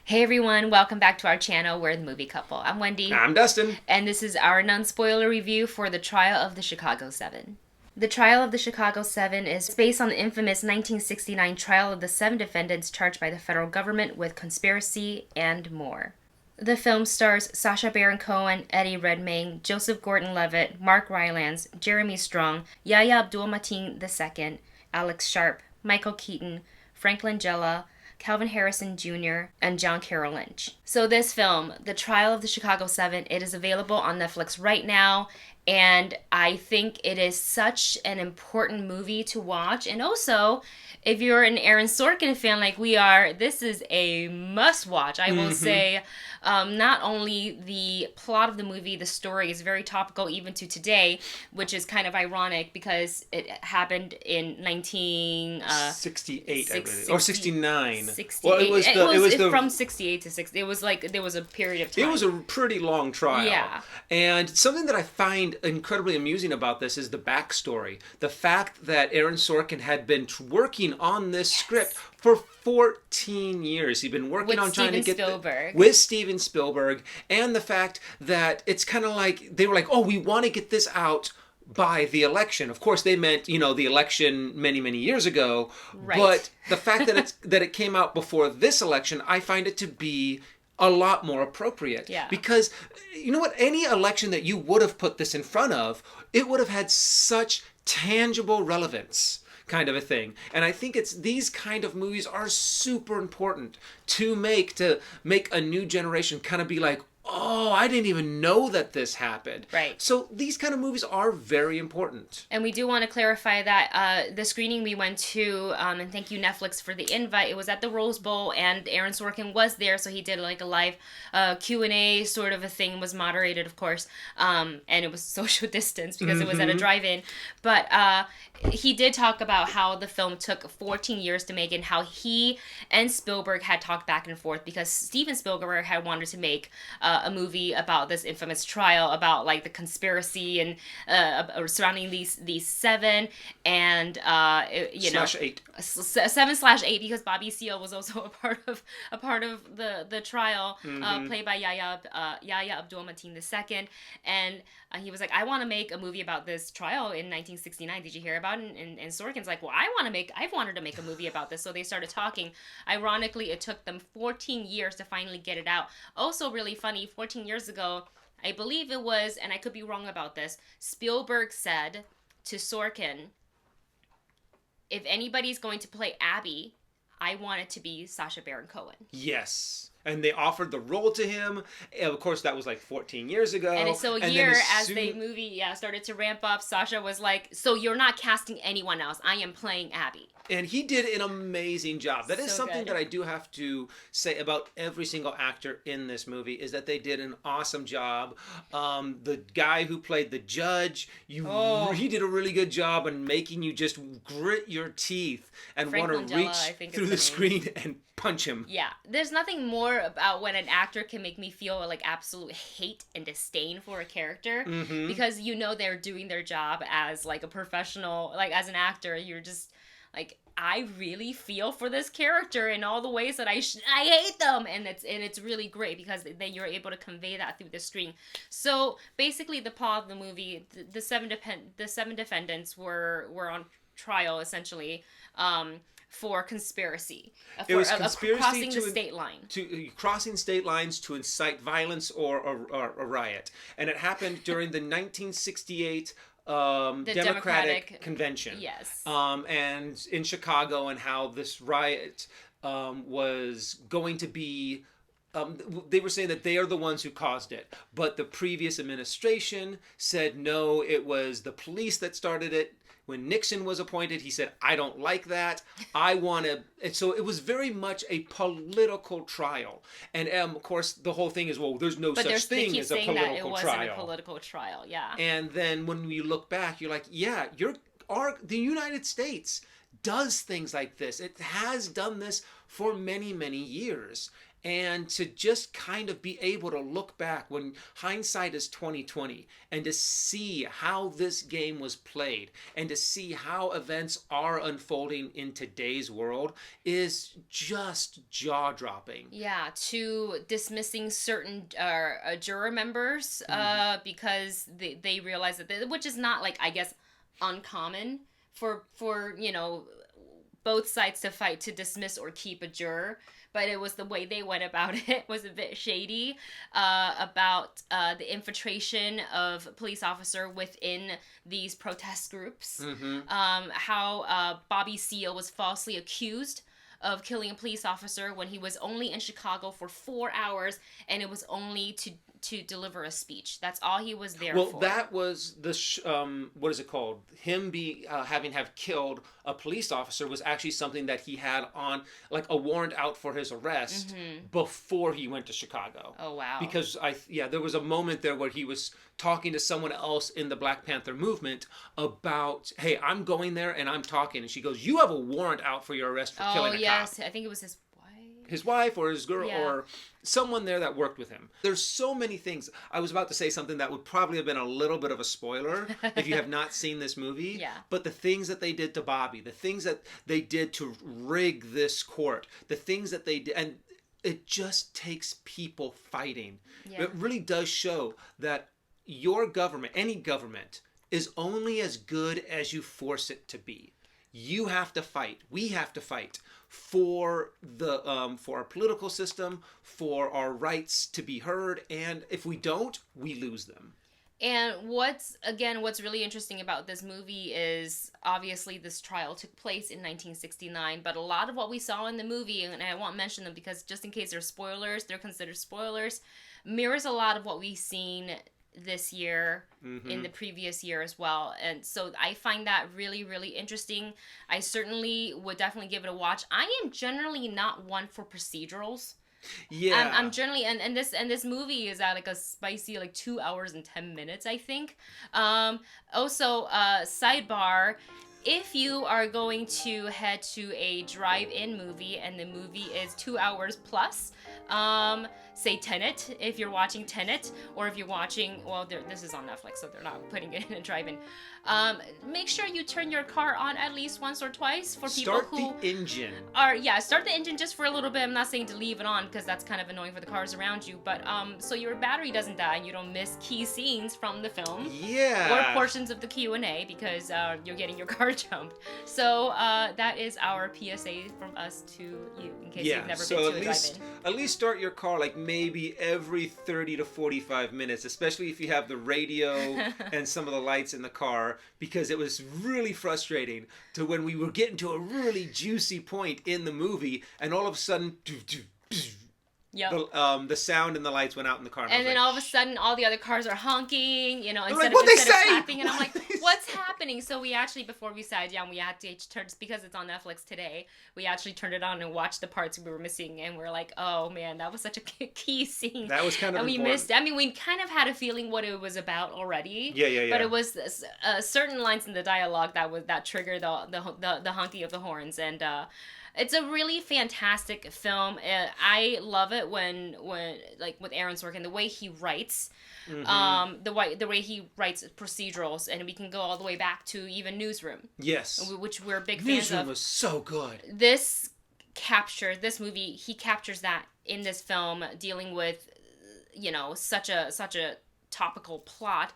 Hey everyone, welcome back to our channel. We're the Movie Couple. I'm Wendy. I'm Dustin. And this is our non-spoiler review for The Trial of the Chicago Seven. The Trial of the Chicago Seven is based on the infamous 1969 trial of the seven defendants charged by the federal government with conspiracy and more. The film stars Sacha Baron Cohen, Eddie Redmayne, Joseph Gordon-Levitt, Mark Rylance, Jeremy Strong, Yahya Abdul-Mateen II, Alex Sharp, Michael Keaton, Frank Langella, Calvin Harrison Jr., and John Carroll Lynch. So this film, The Trial of the Chicago Seven, it is available on Netflix right now, and I think it is such an important movie to watch. And also, if you're an Aaron Sorkin fan like we are, this is a must-watch. I will say, not only the plot of the movie, the story is very topical even to today, which is kind of ironic because it happened in 68, I believe, or 69. 68. Well, it was from 68 to 60. It was like there was a period of time. It was a pretty long trial. Yeah. And something that I find incredibly amusing about this is the backstory. The fact that Aaron Sorkin had been working on this script for 14 years. He'd been working on trying to get with Steven Spielberg, and the fact that it's kind of like they were like, "Oh, we want to get this out by the election." Of course, they meant, the election many, many years ago. Right. But the fact that it came out before this election, I find it to be a lot more appropriate. Yeah. Because, you know what? Any election that you would have put this in front of, it would have had such tangible relevance, kind of a thing. And I think these kind of movies are super important to make a new generation kind of be like, oh, I didn't even know that this happened. Right. So these kind of movies are very important. And we do want to clarify that the screening we went to, and thank you Netflix for the invite, it was at the Rose Bowl, and Aaron Sorkin was there, so he did like a live Q&A sort of a thing, was moderated, of course, and it was social distance because it was at a drive-in. But he did talk about how the film took 14 years to make and how he and Spielberg had talked back and forth because Steven Spielberg had wanted to make a movie about this infamous trial about like the conspiracy and surrounding these seven and Slash 8. 7/8 because Bobby Seale was also a part of the trial, played by Yahya Abdul-Mateen II, and he was like, I want to make a movie about this trial in 1969. Did you hear about it? And Sorkin's like, well, I've wanted to make a movie about this. So they started talking. Ironically, it took them 14 years to finally get it out. Also really funny, 14 years ago, I believe it was, and I could be wrong about this, Spielberg said to Sorkin, if anybody's going to play Abby, I want it to be Sacha Baron Cohen. Yes. And they offered the role to him. And of course, that was like 14 years ago. And so a year as the movie started to ramp up, Sacha was like, so you're not casting anyone else. I am playing Abby. And he did an amazing job. That is So something good. that I do have to say about every single actor in this movie, is that they did an awesome job. The guy who played the judge, he did a really good job in making you just grit your teeth and want to reach through the screen and punch him. Yeah. There's nothing more about when an actor can make me feel like absolute hate and disdain for a character because they're doing their job as like a professional, like as an actor, you're just like, I really feel for this character in all the ways that I hate them, and it's really great because then you're able to convey that through the screen. So basically, the plot of the movie, the seven defendants were on trial essentially for conspiracy. It was conspiracy crossing the state line. Crossing state lines to incite violence or a riot, and it happened during the 1968. The Democratic Convention. Yes. And in Chicago, and how this riot was going to be. They were saying that they are the ones who caused it, but the previous administration said no, it was the police that started it. When Nixon was appointed, he said, I don't like that. I want to... And so it was very much a political trial. And of course, the whole thing is, well, there's no such thing as a political trial. It wasn't a political trial, yeah. And then when we look back, you're like, yeah, the United States does things like this. It has done this for many, many years. and to just kind of be able to look back when hindsight is 2020 and to see how this game was played and to see how events are unfolding in today's world is just jaw-dropping. Yeah, to dismissing certain juror members because they realize that which is not, like, I guess, uncommon for both sides to fight to dismiss or keep a juror, but it was the way they went about it was a bit shady, about the infiltration of a police officer within these protest groups, how Bobby Seale was falsely accused of killing a police officer when he was only in Chicago for 4 hours, and it was only to deliver a speech. That's all he was there for. Well, that was the what is it called? Him having killed a police officer was actually something that he had on, like, a warrant out for his arrest before he went to Chicago. Oh, wow. Because there was a moment there where he was talking to someone else in the Black Panther movement about, hey, I'm going there and I'm talking, and she goes, you have a warrant out for your arrest for killing a cop. Oh, yes, I think it was his wife or his girl or someone there that worked with him. There's so many things. I was about to say something that would probably have been a little bit of a spoiler if you have not seen this movie. Yeah. But the things that they did to Bobby, the things that they did to rig this court, the things that they did, and it just takes people fighting. Yeah. It really does show that your government, any government, is only as good as you force it to be. You have to fight. We have to fight for our political system, for our rights to be heard, and if we don't, we lose them. And what's really interesting about this movie is obviously this trial took place in 1969, but a lot of what we saw in the movie, and I won't mention them because just in case they're spoilers, they're considered spoilers, mirrors a lot of what we've seen this year, in the previous year as well. And so I find that really, really interesting. I certainly would definitely give it a watch. I am generally not one for procedurals. Yeah. I'm generally, and this movie is at like a spicy, like 2 hours and 10 minutes, I think. Also, sidebar, if you are going to head to a drive-in movie and the movie is 2 hours plus, say Tenet, if you're watching Tenet, or if you're watching, this is on Netflix, so they're not putting it in a drive-in. Make sure you turn your car on at least once or twice for people who... Start the engine. Start the engine just for a little bit. I'm not saying to leave it on, because that's kind of annoying for the cars around you, but so your battery doesn't die and you don't miss key scenes from the film. Yeah. Or portions of the Q&A, because you're getting your car jumped. So that is our PSA from us to you, in case you've never been to a drive-in. At least start your car like maybe every 30 to 45 minutes, especially if you have the radio and some of the lights in the car, because it was really frustrating to when we were getting to a really juicy point in the movie and all of a sudden Yep. The sound and the lights went out in the car. And then all of a sudden, all the other cars are honking, instead of clapping. And I'm like, what's happening? So we actually, before we sat down, we had to turn, because it's on Netflix today, we actually turned it on and watched the parts we were missing. And we're like, oh man, that was such a key scene. That was kind of important. We missed, we kind of had a feeling what it was about already. Yeah. But it was certain lines in the dialogue that triggered the honking of the horns. And, it's a really fantastic film. I love it when like with Aaron Sorkin, the way he writes, the way he writes procedurals, and we can go all the way back to even Newsroom. Yes, which we're big fans of. Newsroom was so good. This movie, he captures that in this film, dealing with such a topical plot.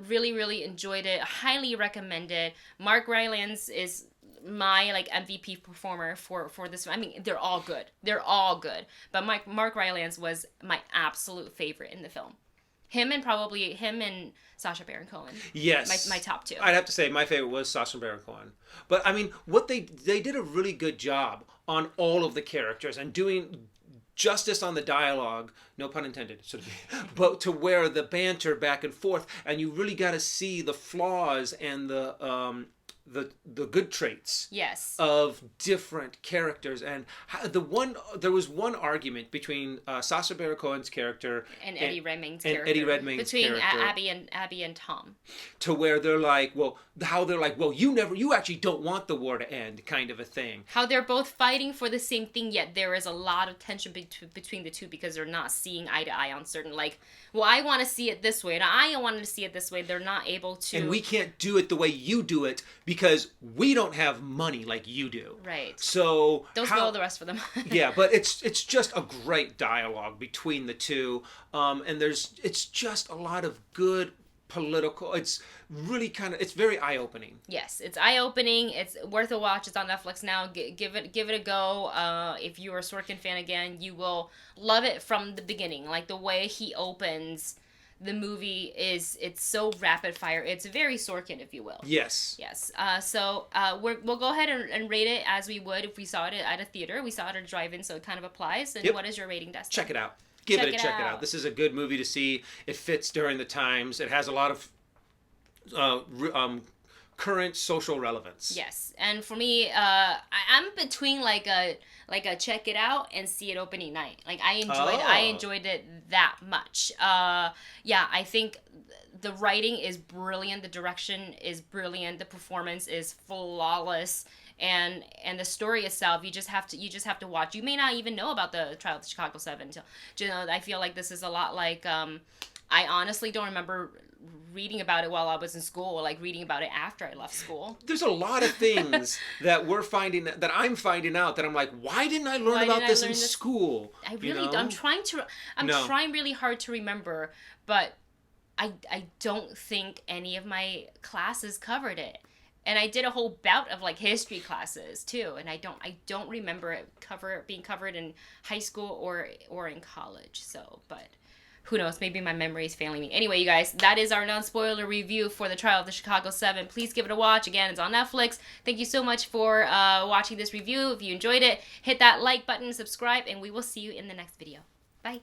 Really, really enjoyed it. Highly recommend it. Mark Rylance is my MVP performer for this. They're all good, but Mark Rylance was my absolute favorite in the film. Him and Sacha Baron Cohen. Yes, my top two. I'd have to say my favorite was Sacha Baron Cohen. But what they did a really good job on all of the characters and doing justice on the dialogue, no pun intended, but to where the banter back and forth, and you really got to see the flaws and the the good traits Yes. of different characters. And there was one argument between Sacha Baron Cohen's character and Eddie Redmayne's and character. Eddie Redmayne's between character. Abby and Tom. To where they're like, well, you actually don't want the war to end, kind of a thing. How they're both fighting for the same thing, yet there is a lot of tension between the two because they're not seeing eye to eye on certain, like, well, I want to see it this way, and I wanted to see it this way. They're not able to. And we can't do it the way you do it because we don't have money like you do. Right. So don't spoil the rest for them. Yeah, but it's just a great dialogue between the two, and it's just a lot of good political. It's really it's very eye-opening. Yes, it's eye-opening. It's worth a watch. It's on Netflix now. Give it a go. If you're a Sorkin fan again, you will love it from the beginning. Like the way he opens the movie it's so rapid fire. It's very Sorkin, if you will. Yes. Yes. So we'll go ahead and rate it as we would if we saw it at a theater. We saw it at a drive-in, so it kind of applies. And What is your rating, Dustin? Check it out. Check it out. This is a good movie to see. It fits during the times. It has a lot of current social relevance. Yes, and for me, I'm between like a check it out and see it opening night. Like I enjoyed it that much. Yeah, I think the writing is brilliant. The direction is brilliant. The performance is flawless. And the story itself, you just have to watch. You may not even know about the trial of the Chicago 7 until, I feel like this is a lot like, I honestly don't remember reading about it while I was in school, or like reading about it after I left school. There's a lot of things that I'm finding out that I'm like, why didn't I learn about this in school? I really I'm trying really hard to remember, but I don't think any of my classes covered it. And I did a whole bout of like history classes too, and I don't remember it being covered in high school or in college. So, but who knows? Maybe my memory is failing me. Anyway, you guys, that is our non-spoiler review for the Trial of the Chicago 7. Please give it a watch. Again, it's on Netflix. Thank you so much for watching this review. If you enjoyed it, hit that like button, subscribe, and we will see you in the next video. Bye.